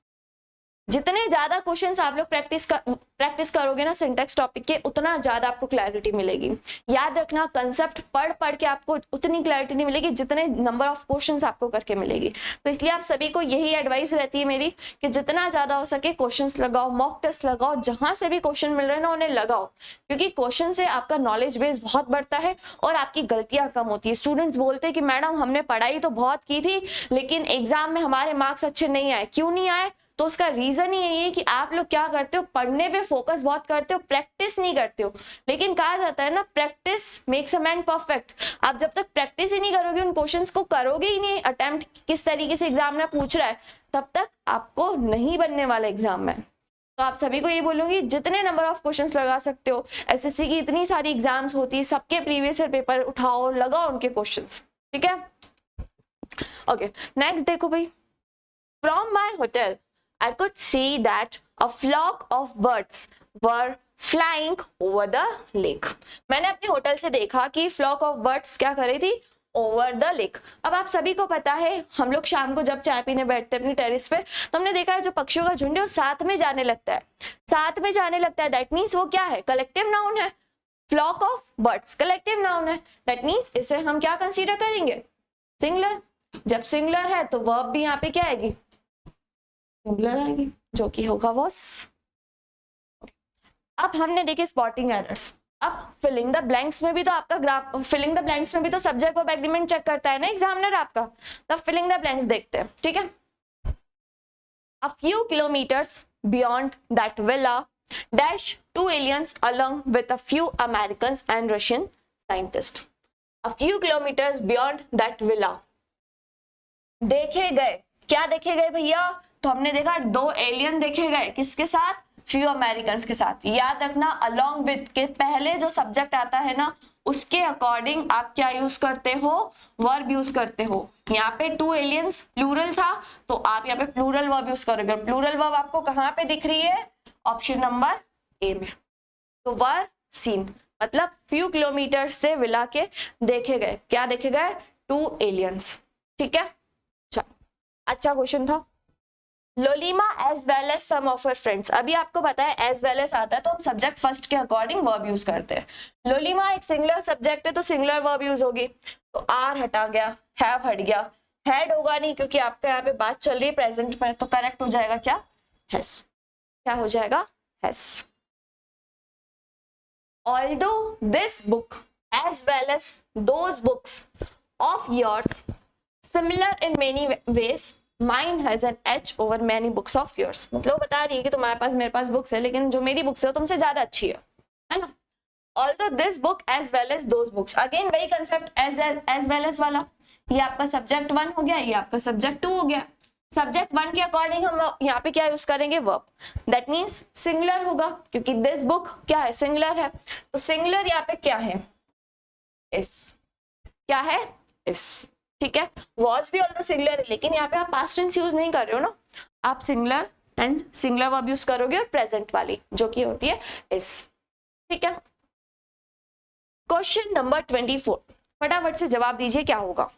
जितने ज्यादा क्वेश्चंस आप लोग प्रैक्टिस करोगे ना सिंटेक्स टॉपिक के, उतना ज्यादा आपको क्लैरिटी मिलेगी। याद रखना कंसेप्ट पढ़ के आपको उतनी क्लैरिटी नहीं मिलेगी जितने नंबर ऑफ क्वेश्चंस आपको करके मिलेगी। तो इसलिए आप सभी को यही एडवाइस रहती है मेरी कि जितना ज्यादा हो सके क्वेश्चंस लगाओ, मॉक टेस्ट लगाओ, जहां से भी क्वेश्चन मिल रहे हैं ना उन्हें लगाओ, क्योंकि क्वेश्चन से आपका नॉलेज बेस बहुत बढ़ता है और आपकी गलतियां कम होती है। स्टूडेंट्स बोलते हैं कि मैडम हमने पढ़ाई तो बहुत की थी लेकिन एग्जाम में हमारे मार्क्स अच्छे नहीं आए। क्यों नहीं आए, तो उसका रीजन ही यही है कि आप लोग क्या करते हो, पढ़ने पे फोकस बहुत करते हो, प्रैक्टिस नहीं करते हो। लेकिन कहा जाता है ना practice makes a man perfect. आप जब तक प्रैक्टिस ही नहीं करोगे, उन क्वेश्चंस को करोगे ही नहीं, अटेम्प्ट किस तरीके से एग्जामिनर पूछ रहा है, तब तक आपको नहीं बनने वाला एग्जाम में। तो आप सभी को ये बोलूंगी जितने नंबर ऑफ क्वेश्चंस लगा सकते हो, एसएससी की इतनी सारी एग्जाम्स होती है, सबके प्रीवियस ईयर पेपर उठाओ, लगाओ उनके क्वेश्चंस, ठीक है। ओके नेक्स्ट देखो भाई, from my hotel I could see that a flock of birds were flying over the lake। मैंने अपने होटल से देखा कि फ्लॉक ऑफ बर्ड्स क्या कर रही थी, ओवर द लेक। अब आप सभी को पता है हम लोग शाम को जब चाय पीने बैठते हैं अपनी टेरिस पे, तो हमने देखा है जो पक्षियों का झुंड है वो साथ में जाने लगता है, साथ में जाने लगता है। दैट मीन्स वो क्या है, कलेक्टिव नाउन है। Flock of birds collective noun है, दैट मीन्स इसे हम क्या कंसीडर करेंगे, सिंगुलर। जब सिंगुलर है तो वर्ब भी यहाँ पे क्या आएगी, सिंगुलर आएगी, जो कि होगा वॉस। अब हमने देखे स्पॉटिंग एरर्स। अब फिलिंग द ब्लैंक्स में भी तो आपका फिलिंग द ब्लैंक्स में भी तो सब्जेक्ट वर्ब एग्रीमेंट चेक करता है ना एग्जामिनर आपका। तब फिलिंग द ब्लैंक्स देखते हैं, ठीक है। A few kilometers beyond that villa dash two aliens along with a few Americans and Russian scientists। A few kilometers beyond that villa देखे गए, क्या देखे गए भैया, तो हमने देखा दो एलियन देखे गए, किसके साथ, फ्यू अमेरिकन के साथ। याद रखना अलोंग विद के पहले जो सब्जेक्ट आता है ना उसके अकॉर्डिंग आप क्या यूज करते हो, वर्ब यूज करते हो। यहाँ पे टू एलियंस प्लूरल था तो आप यहाँ पे प्लूरल वर्ब यूज करोगे। प्लूरल वर्ब आपको कहाँ पे दिख रही है, ऑप्शन नंबर ए में। तो वर सीन मतलब फ्यू किलोमीटर से विला के देखे गए, क्या देखे गए, टू एलियंस, ठीक है। अच्छा क्वेश्चन था। Lolima as well as some of her friends. अभी आपको पता है एज वेल एज आता है तो हम सब्जेक्ट फर्स्ट के अकॉर्डिंग वर्ब यूज करते हैं। लोलीमा एक सिंगुलर सब्जेक्ट है तो सिंगुलर वर्ब यूज होगी, तो आर हटा गया, हैव हट गया, हैड होगा नहीं क्योंकि आपका यहाँ पे बात चल रही है प्रेजेंट में, तो करेक्ट हो जाएगा क्या, हैज। क्या हो जाएगा, has. Although this book as well as those books of yours similar in many ways, mine has an edge over many books of yours। मतलब बता रही है कि तुम्हारे पास मेरे पास बुक्स है लेकिन जो मेरी बुक्स है वो तुमसे ज्यादा अच्छी है ना। Although this book as well as those books, again वही कंसेप्ट as well as वाला, ये आपका सब्जेक्ट 1 हो गया, ये आपका सब्जेक्ट 2 हो गया। सब्जेक्ट 1 के अकॉर्डिंग हम यहाँ पे क्या यूज करेंगे, वर्ब। दैट मीन्स सिंगुलर होगा क्योंकि दिस बुक क्या है, सिंगुलर है, तो सिंगुलर यहाँ पे क्या है, इस। क्या है, इस। ठीक है, वॉज भी ऑल्सो सिंगुलर है लेकिन यहाँ पे आप पास्ट टेंस यूज नहीं कर रहे हो ना, आप singular and singular verb use करोगे और प्रेजेंट वाली जो कि होती है इस। ठीक है, क्वेश्चन नंबर 24, फटाफट से जवाब दीजिए क्या होगा।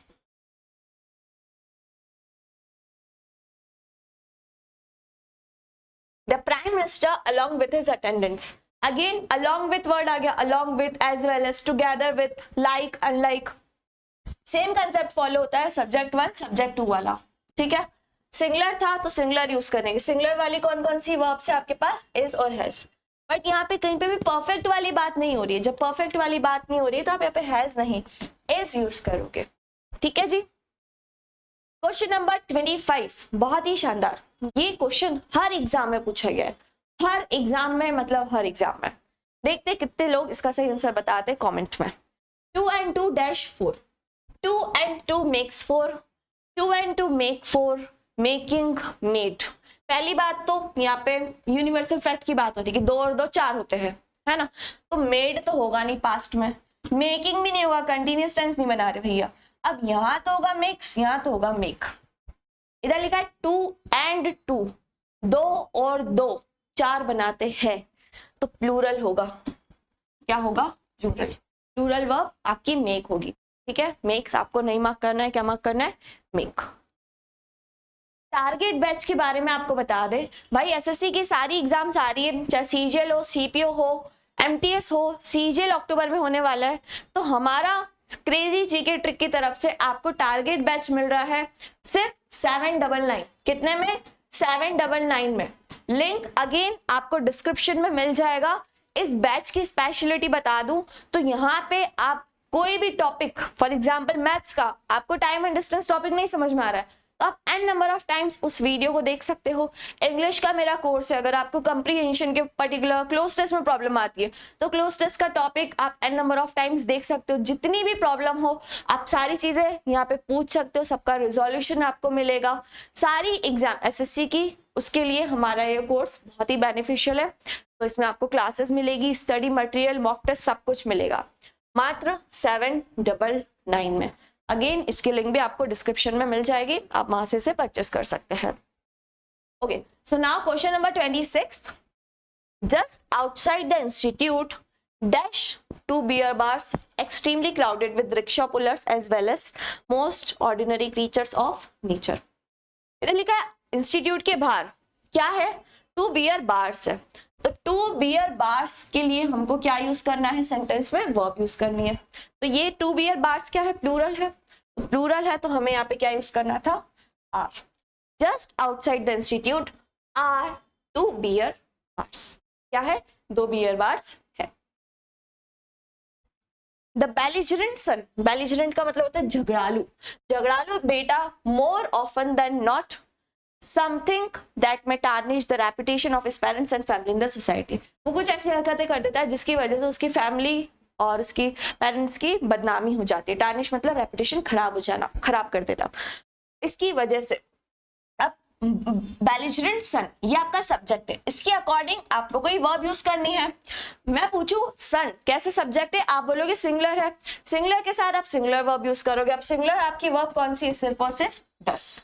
The Prime Minister along with his attendants, again along with word आ गया, along with as well as together with like unlike, same concept follow होता है सब्जेक्ट 1 सब्जेक्ट 2 वाला। ठीक है, सिंगुलर था तो सिंगुलर यूज करेंगे। सिंगुलर वाली कौन कौन सी वर्ब से आपके पास, इज और हैज। बट यहाँ पे कहीं पे भी परफेक्ट वाली बात नहीं हो रही है, जब परफेक्ट वाली बात नहीं हो रही है तो आप यहाँ पे हैज नहीं इज यूज करोगे। ठीक है जी, क्वेश्चन नंबर 25 बहुत ही शानदार, ये क्वेश्चन हर एग्जाम में पूछा गया है, हर एग्जाम में, मतलब हर एग्जाम में। देखते कितने लोग इसका सही आंसर बताते हैं कमेंट में। 2 and 2 dash 4, 2 and 2 makes 4, 2 and 2 make 4, making made। पहली बात तो यहाँ पे यूनिवर्सल फैक्ट की बात होती है कि 2 और 2 4 होते हैं, है ना, तो मेड तो होगा नहीं पास्ट में, मेकिंग भी नहीं होगा, कंटिन्यूस टेंस नहीं बना रहे भैया। अब यहाँ तो होगा मिक्स, यहाँ तो होगा मेक। इधर लिखा है 2 and 2, 2 और 2 4 बनाते हैं, तो प्लूरल होगा। क्या होगा, प्लूरल। प्लूरल वर्ब आपकी मेक होगी। ठीक है, मेक्स आपको नहीं मार्क करना है, क्या मार्क करना है, मेक। टारगेट बैच के बारे में आपको बता दे भाई, एसएससी की सारी एग्जाम्स आ रही है, चाहे सीजीएल हो, सीपीओ हो, एमटीएस हो, सीजीएल अक्टूबर में होने वाला है, तो हमारा क्रेजी जीके ट्रिक की तरफ से आपको टारगेट बैच मिल रहा है सिर्फ 799। कितने में, 799 में। लिंक अगेन आपको डिस्क्रिप्शन में मिल जाएगा। इस बैच की स्पेशलिटी बता दूं तो यहाँ पे आप कोई भी टॉपिक, फॉर एग्जाम्पल मैथ्स का आपको टाइम एंड डिस्टेंस टॉपिक नहीं समझ में आ रहा है तो आप n नंबर ऑफ टाइम्स उस वीडियो को देख सकते हो। इंग्लिश का मेरा कोर्स है, अगर आपको कंप्रीहेंशन के पर्टिकुलर क्लोज टेस्ट में प्रॉब्लम आती है तो क्लोज टेस्ट का टॉपिक आप n नंबर ऑफ टाइम्स देख सकते हो। जितनी भी प्रॉब्लम हो आप सारी चीजें यहाँ पे पूछ सकते हो, सबका रिजोल्यूशन आपको मिलेगा। सारी एग्जाम एसएससी की, उसके लिए हमारा ये कोर्स बहुत ही बेनिफिशियल है। तो इसमें आपको क्लासेस मिलेगी, स्टडी मटेरियल, मॉक टेस्ट, सब कुछ मिलेगा मात्र 799 में। अगेन इसकी लिंक भी आपको डिस्क्रिप्शन में मिल जाएगी, आप वहां से परचेस कर सकते हैं। Okay, so now question number 26, just outside the institute dash 2 beer bars extremely crowded with rickshaw pullers as well as most ordinary creatures of nature। इधर लिखा है इंस्टीट्यूट के बाहर क्या है, 2 beer bars है, तो 2 beer bars के लिए हमको क्या यूज करना है, सेंटेंस में वर्ब यूज करनी है। तो ये 2 beer bars क्या है, प्लूरल है, प्लूरल है तो हमें यहाँ पे क्या यूज करना था, are. Just outside the institute are 2 beer bars, क्या है, 2 beer bars है। द बेलिजरेंट सन, बेलिजरेंट का मतलब होता है झगड़ालू, झगड़ालू बेटा more often than not something that may tarnish the reputation of his parents and family in the society. वो कुछ ऐसी हरकतें कर देता है जिसकी वजह से उसकी फैमिली और उसकी पेरेंट्स की बदनामी हो जाती है। टार्निश मतलब रेपुटेशन खराब हो जाना, खराब कर देना, इसकी वजह से। अब बेलिजरेंट सन ये आपका सब्जेक्ट है, इसके अकॉर्डिंग आपको कोई वर्ब यूज करनी है। मैं पूछूं सन कैसे सब्जेक्ट है, आप बोलोगे सिंगुलर है, सिंगुलर के साथ आप सिंगुलर वर्ब यूज करोगे। अब सिंगुलर आपकी वर्ब कौन सी है, सिर्फ और सिर्फ डस।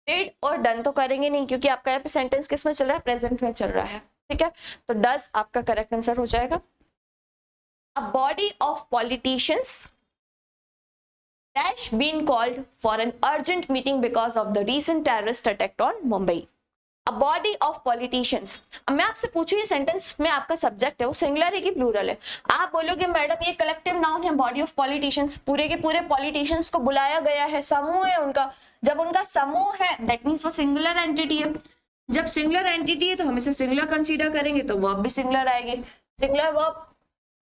डिड और डन तो करेंगे नहीं क्योंकि आपका यहाँ पे सेंटेंस किस में चल रहा है, प्रेजेंट में चल रहा है। ठीक है, तो डस आपका करेक्ट आंसर हो जाएगा। A body of politicians dash been called for an urgent meeting because of the recent terrorist attack on Mumbai। A body of politicians. अब मैं आपसे पूछूं ये सेंटेंस में आपका सब्जेक्ट है वो सिंगुलर है कि प्लूरल है? आप बोलोगे मैडम ये कलेक्टिव नाउन है, बॉडी ऑफ पॉलिटिशियंस, पूरे के पूरे पॉलिटिशियंस को बुलाया गया है, समूह है उनका। जब उनका समूह है दैट मीन्स वो सिंगुलर एंटिटी है। जब सिंगुलर एंटिटी है तो हम इसे सिंगुलर कंसीडर करेंगे, तो वर्ब भी सिंगुलर आएगी। Singular verb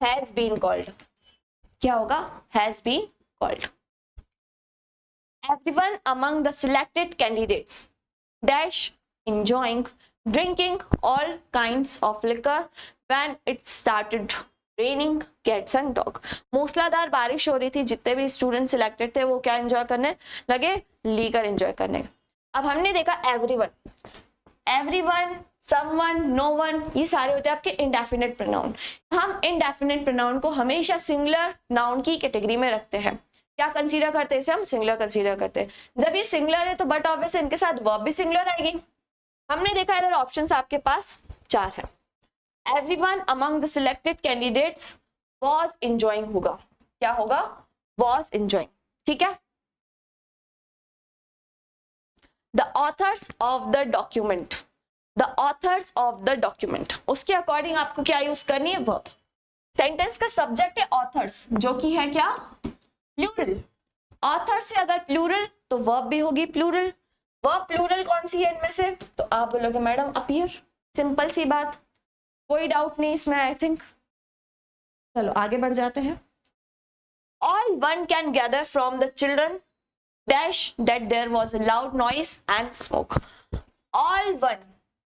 has been called, क्या होगा? Has been called. Everyone among the selected candidates dash enjoying drinking all kinds of liquor when it started raining cats and dog। मूसलाधार बारिश हो रही थी, जितने भी स्टूडेंट सिलेक्टेड थे वो क्या एंजॉय करने लगे? लीकर एंजॉय करने। अब हमने देखा एवरीवन, एवरीवन, समवन, नोवन, ये सारे होते हैं आपके इंडेफिनिट प्रोनाउन। हम इंडेफिनिट प्रोनाउन को हमेशा सिंगुलर नाउन की कैटेगरी में रखते हैं। क्या कंसीडर करते हैं इसे? हम सिंगुलर कंसीडर करते हैं। जब ये सिंगुलर है तो बट ऑब्वियस इनके साथ वर्ब भी सिंगुलर आएगी। हमने देखा इधर ऑप्शंस आपके पास 4 है। Everyone among the selected candidates was enjoying होगा, क्या होगा? वाज एंजॉयिंग, ठीक है। The author's of the document, the author's of the document, उसके अकॉर्डिंग आपको क्या यूज करनी है? वर्ब। सेंटेंस का सब्जेक्ट है ऑथर्स, जो कि है क्या? प्लूरल। ऑथर से अगर प्लूरल तो वर्ब भी होगी प्लूरल। वर्ब प्लूरल कौन सी है इनमें से? तो आप बोलोगे मैडम अपीयर। सिंपल सी बात, कोई डाउट नहीं इसमें आई थिंक। चलो आगे बढ़ जाते हैं। All one can gather from the children dash that there was a loud noise and smoke. All one,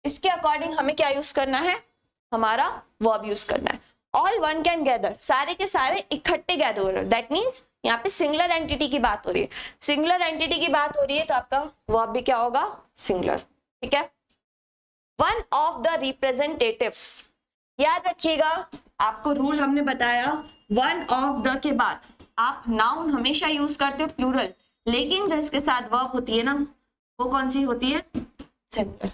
इसके अकॉर्डिंग हमें क्या यूज करना है? हमारा वर्ब यूज करना है। ऑल वन कैन गैदर, सारे के सारे इकट्ठे गैदर हो रहे, दैट मीन्स यहाँ पे सिंगुलर एंटिटी की बात हो रही है। सिंगुलर एंटिटी की बात हो रही है तो आपका वर्ब भी क्या होगा? सिंगुलर, ठीक है। वन ऑफ द रिप्रेजेंटेटिव्स, याद रखिएगा आपको रूल हमने बताया, वन ऑफ द के बाद आप नाउन हमेशा यूज करते हो प्लूरल, लेकिन जो इसके साथ वर्ब होती है ना वो कौन सी होती है? सिंगुलर।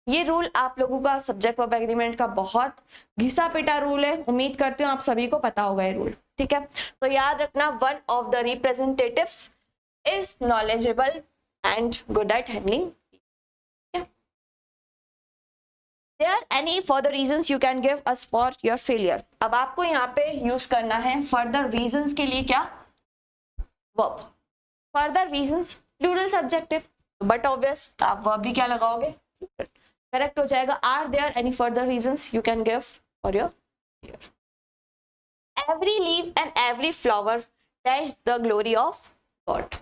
ये रूल आप लोगों का सब्जेक्ट वर्ब एग्रीमेंट का बहुत घिसा पिटा रूल है, उम्मीद करती हूँ आप सभी को पता होगा ये रूल, ठीक है। तो याद रखना, one of the representatives is knowledgeable and good at handling. There are any further reasons you can give us for your failure? अब आपको यहाँ पे यूज करना है फर्दर रीजंस के लिए क्या? Verb. Further reasons plural subjective, but obvious आप वर्ब भी क्या लगाओगे? करेक्ट हो जाएगा। Are there any further reasons you can give for your failure? Every leaf and every flower dash the glory of God.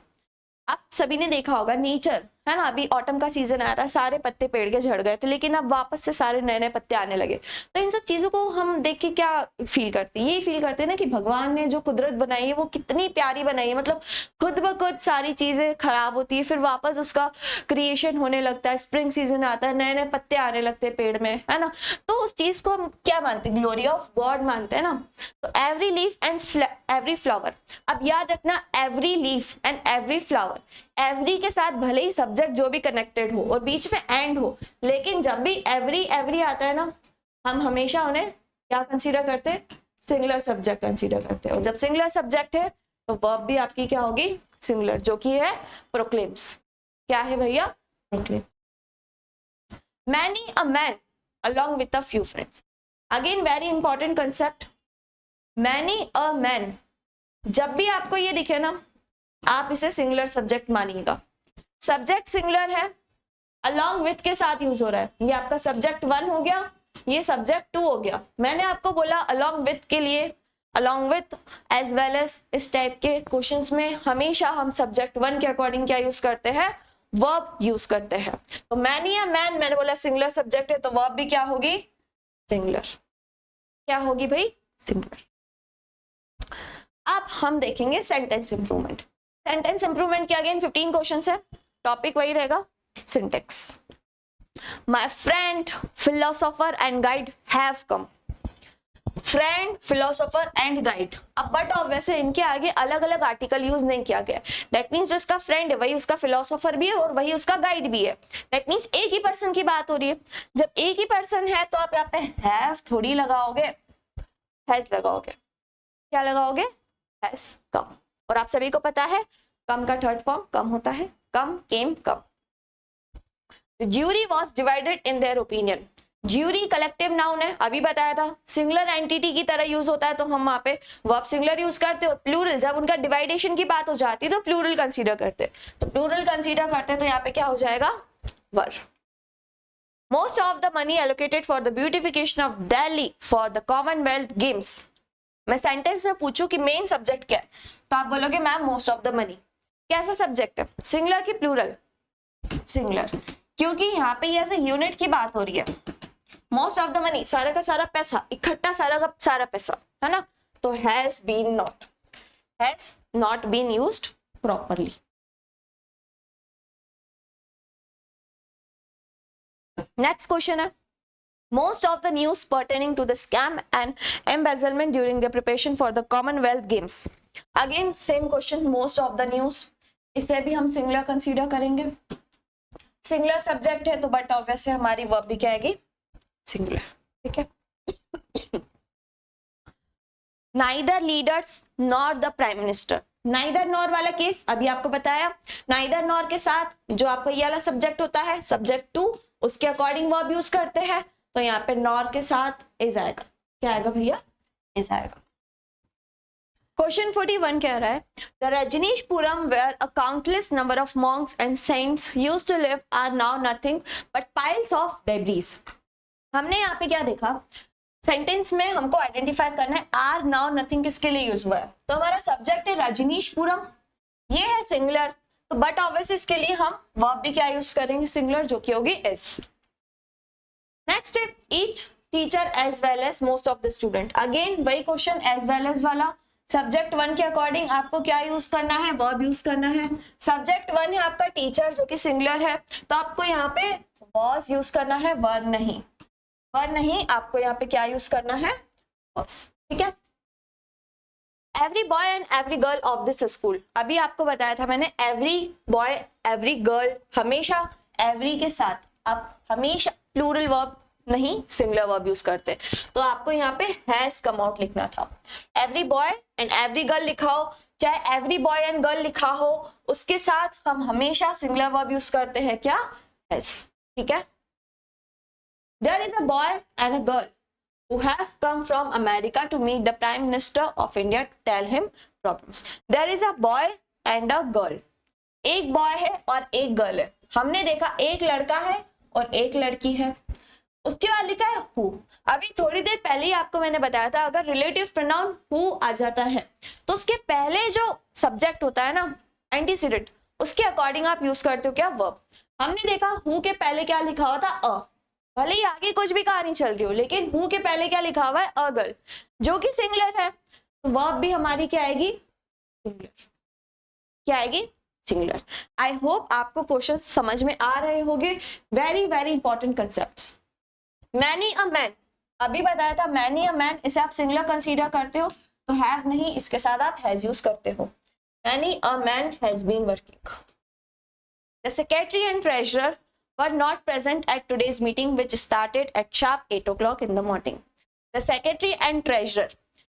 आप सभी ने देखा होगा नेचर है ना, अभी ऑटम का सीजन आया था, सारे पत्ते पेड़ के झड़ गए थे, लेकिन अब वापस से सारे नए नए पत्ते आने लगे। तो इन सब चीजों को हम देख के क्या फील करते हैं? ये फील करते हैं ना कि भगवान ने जो कुदरत बनाई है वो कितनी प्यारी बनाई है। मतलब खुद ब खुद सारी चीजें खराब होती है, फिर वापस उसका क्रिएशन होने लगता है, स्प्रिंग सीजन आता है, नए नए पत्ते आने लगते हैं पेड़ में, है ना। तो उस चीज को हम क्या मानते हैं? ग्लोरी ऑफ गॉड मानते हैं ना। तो every leaf and every flower, अब याद रखना every leaf and every flower, every के साथ भले ही सब्जेक्ट जो भी कनेक्टेड हो और बीच में एंड हो, लेकिन जब भी एवरी एवरी आता है ना, हम हमेशा उन्हें क्या कंसीडर करते हैं? सिंगुलर सब्जेक्ट कंसीडर करते हैं। और जब सिंगुलर सब्जेक्ट है तो वर्ब भी आपकी क्या होगी? सिंगुलर, जो कि है प्रोक्लेम्स। क्या है भैया? Proclaim. Many a man along with a few friends, again very important concept, many a man। जब भी आपको ये दिखे ना आप इसे सिंगुलर सब्जेक्ट मानिएगा। सब्जेक्ट सिंगुलर है, along with के साथ यूज हो रहा है। ये आपका सब्जेक्ट 1 हो गया, ये सब्जेक्ट 2 हो गया। मैंने आपको बोला along with के लिए, along with as well as इस टाइप के क्वेश्चंस में हमेशा हम सब्जेक्ट 1 के अकॉर्डिंग क्या यूज करते हैं? वर्ब यूज करते हैं। तो मैनी या मैन, मैंने बोला सिंगुलर सब्जेक्ट है तो वर्ब भी क्या होगी? सिंगुलर। क्या होगी भाई? सिंगुलर। अब हम देखेंगे सेंटेंस इंप्रूवमेंट। सेंटेंस इंप्रूवमेंट के अगेन 15 क्वेश्चन है, टॉपिक वही रहेगा, syntax. My friend philosopher and guide have come. Friend, philosopher and guide. अब बट और वैसे इनके आगे अलग अलग आर्टिकल यूज नहीं किया गया। दैट मीन्स जो इसका फ्रेंड है वही उसका फिलोसोफर भी है और वही उसका गाइड भी है। दैट मीन्स एक ही पर्सन की बात हो रही है। जब एक ही पर्सन है तो आप यहाँ पे हैव थोड़ी लगाओगे, हैज लगाओगे। क्या लगाओगे? Has come. और आप सभी को पता है कम का थर्ड फॉर्म कम होता है, come, came, come. Jury was divided in their opinion. Jury collective noun है, अभी बताया था, सिंगुलर एंटिटी की तरह यूज होता है तो हम वहां पे वर्ब सिंगुलर यूज करते हो। प्लूरल जब उनका डिवाइडेशन की बात हो जाती है तो प्लूरल कंसीडर करते, तो प्लूरल कंसीडर करते तो यहाँ पे क्या हो जाएगा, were. Most of the money allocated for the beautification of Delhi for the Commonwealth Games. मैं सेंटेंस में पूछूं कि मेन सब्जेक्ट क्या है तो आप बोलोगे ma'am most of the money. कैसा सब्जेक्ट है, सिंगुलर की प्लूरल, सिंगुलर, क्योंकि यहाँ पे ये ऐसे यूनिट की बात हो रही है। मोस्ट ऑफ द मनी सारा का सारा पैसा, इकट्ठा सारा का सारा पैसा, है ना, तो has not been used properly. Next question है, most of the news pertaining to the scam and embezzlement during the preparation for the Commonwealth Games. Again same question, most of the news, इसे भी हम singular consider करेंगे। Singular subject है तो but obviously हमारी verb भी क्या आएगी, सिंगुलर, ठीक है। Neither leaders nor the prime minister. Neither nor वाला केस अभी आपको बताया, नाइदर नॉर के साथ जो आपका ये वाला सब्जेक्ट होता है सब्जेक्ट टू, उसके अकॉर्डिंग वर्ब यूज करते हैं, तो यहाँ पे नॉर के साथ इज आएगा, क्या आएगा भैया, इज आएगा। क्वेश्चन 41 कह रहा है, the Rajneeshpuram where a countless number of monks and saints used to live are now nothing but piles of debris. हमने यहाँ पे क्या देखा, सेंटेंस में हमको आइडेंटिफाई करना है आर नाउ नथिंग किसके लिए यूज हुआ है, तो हमारा सब्जेक्ट है रजनीशपुरम, ये है सिंगुलर, तो बट ऑब्वियस इसके लिए हम वर्ब भी क्या यूज करेंगे, सिंगुलर, जो कि होगी इज। नेक्स्ट है, each teacher as well as most of the student. Again वही क्वेश्चन, एज वेल एज वाला, सब्जेक्ट वन के अकॉर्डिंग आपको क्या यूज करना है, वर्ब यूज करना है। सब्जेक्ट वन है आपका टीचर जो कि सिंगुलर है, तो आपको यहाँ पे वॉज यूज करना है, वर्ब नहीं, वर्ब नहीं, आपको यहाँ पे क्या यूज करना है, वॉज, ठीक है। Every boy and every girl of this school, अभी आपको बताया था मैंने, एवरी बॉय एवरी गर्ल, हमेशा एवरी के साथ आप हमेशा प्लूरल वर्ब नहीं सिंगुलर वर्ब यूज करते, तो आपको यहाँ पे हैज कम आउट लिखना था। Every boy and every girl लिखा हो, चाहे एवरी बॉय एंड गर्ल लिखा हो, उसके साथ हम हमेशा सिंगुलर वर्ब यूज करते हैं, क्या, हैज, ठीक है। There is a boy and a girl who have come from America to meet the Prime Minister of India to tell him problems. There is a boy and a girl. एक boy है और एक girl है। हमने देखा एक लड़का है और एक लड़की है। उसके बाद लिखा है who। अभी थोड़ी देर पहले ही आपको मैंने बताया था, अगर रिलेटिव प्रोनाउन who आ जाता है तो उसके पहले जो सब्जेक्ट होता है ना, एंटीसीडेंट, उसके अकॉर्डिंग आप यूज करते हो क्या, वर्ब। हमने देखा who के पहले क्या लिखा हुआ था, अ, भले ही आगे कुछ भी कहानी चल रही हो, लेकिन हु के पहले क्या लिखा हुआ है, अ गर्ल, जो कि सिंगुलर है, तो वर्ब भी हमारी क्या आएगी, सिंगुलर, क्या आएगी, सिंगुलर। आई होप आपको क्वेश्चन समझ में आ रहे होंगे, very very important concepts. Many a man, अभी बताया था मैनी अ मैन, इसे आप सिंगुलर कंसीडर करते हो तो हैव नहीं, इसके साथ आप हैज यूज करते हो। Many a man has been working. The secretary and treasurer were not present at today's meeting which started at sharp 8 o'clock in the morning. The secretary and treasurer,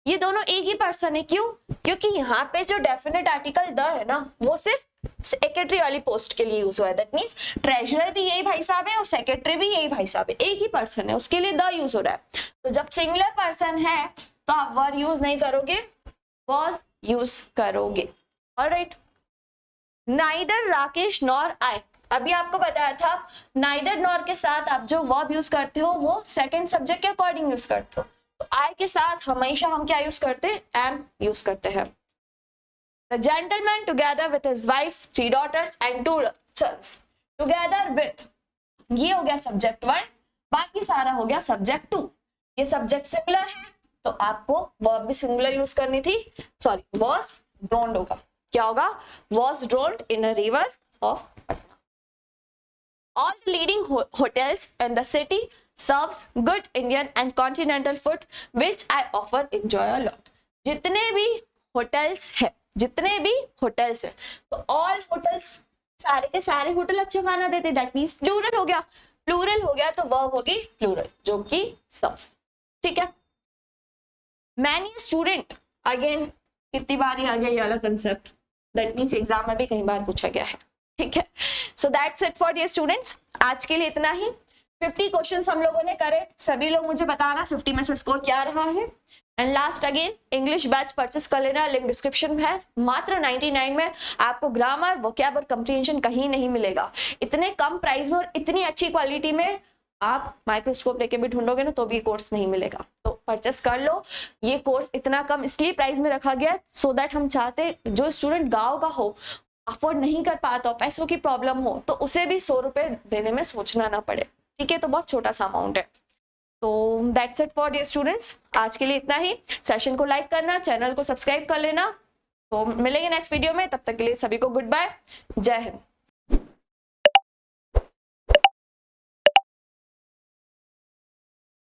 ये दोनों एक ही person है, क्यों, क्योंकि यहाँ पे जो डेफिनेट आर्टिकल द है ना, वो सिर्फ सेक्रेटरी वाली पोस्ट के लिए यूज हुआ है। दैट मींस ट्रेजरर भी यही भाई साहब है और सेक्रेटरी भी यही भाई साहब है, एक ही पर्सन है, उसके लिए द यूज हो रहा है। तो जब सिंगुलर पर्सन है तो आप वर यूज नहीं करोगे, वॉज यूज करोगे। Alright, neither Rakesh nor I, अभी आपको बताया था नाइदर नॉर के साथ आप जो वर्ब यूज करते हो वो सेकंड सब्जेक्ट के अकॉर्डिंग यूज करते हो, तो आई के साथ हमेशा हम क्या यूज करते हैं, एम यूज करते हैं। The gentleman together with his wife, 3 daughters and 2 sons, together with, ये हो गया सब्जेक्ट 1, बाकी सारा हो गया सब्जेक्ट 2। ये सब्जेक्ट सिंगुलर है तो आपको वर्ब भी सिंगुलर यूज करनी थी, सॉरी वॉज ड्रोन्ड होगा, क्या होगा, was drowned in a river of Patna. All the leading hotels in the city serves good Indian and continental food, which I often enjoy a lot. जितने भी होटल्स है, जितने भी होटल्स है, तो all hotels, सारे के सारे होटल अच्छा खाना देते हैं, that means प्लूरल हो गया, प्लूरल हो गया तो वर्ब होगी प्लूरल, जो कि सर्व, ठीक है। Many student, अगेन कितनी बार आ गया ये वाला कंसेप्ट, that means एग्जाम में भी कई बार पूछा गया है, ठीक है, so that's it for dear students, आज के लिए इतना ही। 50 क्वेश्चंस हम लोगों ने करे, सभी लोग मुझे बताना 50 में से स्कोर क्या रहा है। And last again, English batch purchase कर लेना, लिंक डिस्क्रिप्शन में है। मात्र 99 में आपको ग्रामर, वोकैब और कंप्रीहेंशन कहीं नहीं मिलेगा। इतने कम प्राइस में और इतनी अच्छी क्वालिटी में आप माइक्रोस्कोप लेके भी ढूंढोगे ना तो भी कोर्स नहीं मिलेगा, तो परचेस कर लो। ये कोर्स इतना कम इसलिए प्राइस में रखा गया सो दैट हम चाहते जो स्टूडेंट गाँव का हो, अफोर्ड नहीं कर पाता हो, पैसों की प्रॉब्लम हो, तो उसे भी 100 रुपए देने में सोचना ना पड़े। ठीक है, तो बहुत छोटा सा अमाउंट है। तो that's it for dear students, आज के लिए इतना ही। सेशन को लाइक करना, चैनल को सब्सक्राइब कर लेना। तो मिलेंगे नेक्स्ट वीडियो में, तब तक के लिए सभी को गुड बाय, जय हिंद।